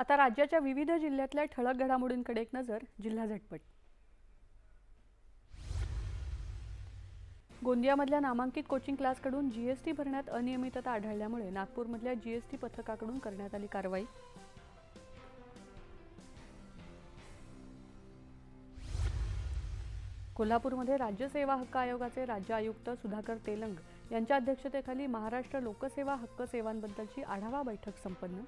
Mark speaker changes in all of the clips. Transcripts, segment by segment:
Speaker 1: आता राज्याच्या विविध जिल्ह्यातल्या ठळक घडामोडींकडे एक नजर. जिल्हा झटपट. गोंदियामधल्या नामांकित कोचिंग क्लासकडून जीएसटी भरण्यात अनियमितता आढळल्यामुळे नागपूरमधल्या जीएसटी पथकाकडून करण्यात आली कारवाई. कोल्हापूरमध्ये राज्य सेवा हक्क आयोगाचे राज्य आयुक्त सुधाकर तेलंग यांच्या अध्यक्षतेखाली महाराष्ट्र लोकसेवा हक्क सेवांबद्दलची आढावा बैठक संपन्न.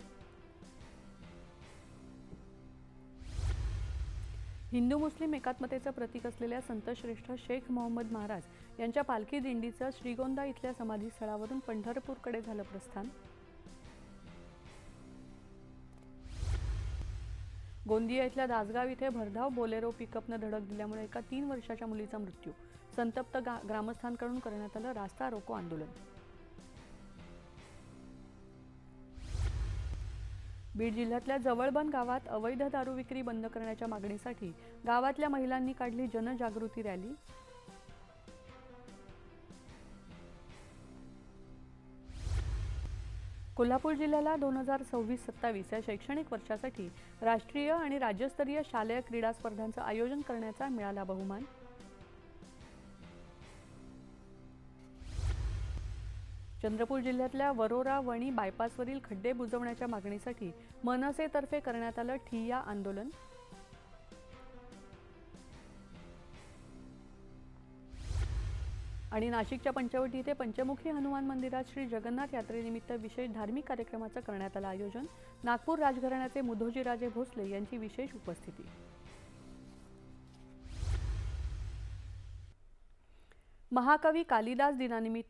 Speaker 1: हिंदू मुस्लिम एकात्मतेचं प्रतीक असलेल्या संतश्रेष्ठ शेख मोहम्मद महाराज यांच्या पालखी दिंडीचं श्रीगोंदा इथल्या समाधीस्थळावरून पंढरपूरकडे झालं प्रस्थान. गोंदिया इथल्या दासगाव इथे भरधाव बोलेरो पिकअपनं धडक दिल्यामुळे एका 3 वर्षाच्या मुलीचा मृत्यू. संतप्त ग्रामस्थांकडून करण्यात आलं रास्ता रोको आंदोलन. बीड जिल्ह्यातल्या जवळबन गावात अवैध दारू विक्री बंद करण्याच्या मागणीसाठी गावातल्या महिलांनी काढली जनजागृती रॅली. कोल्हापूर जिल्ह्याला 2026-27 या शैक्षणिक वर्षासाठी राष्ट्रीय आणि राज्यस्तरीय शालेय क्रीडा स्पर्धांचं आयोजन करण्याचा मिळाला बहुमान. चंद्रपूर जिल्ह्यातल्या वरोरा वणी बायपासवरील खड्डे बुजवण्याच्या मागणीसाठी मनसेतर्फे करण्यात आलं ठिय्या आंदोलन. आणि नाशिकच्या पंचवटी येथे पंचमुखी हनुमान मंदिरात श्री जगन्नाथ यात्रेनिमित्त विशेष धार्मिक कार्यक्रमाचं करण्यात आलं आयोजन. नागपूर राजघराण्याचे मुधोजीराजे भोसले यांची विशेष उपस्थिती. महाकवी कालिदास दिनानिमित्त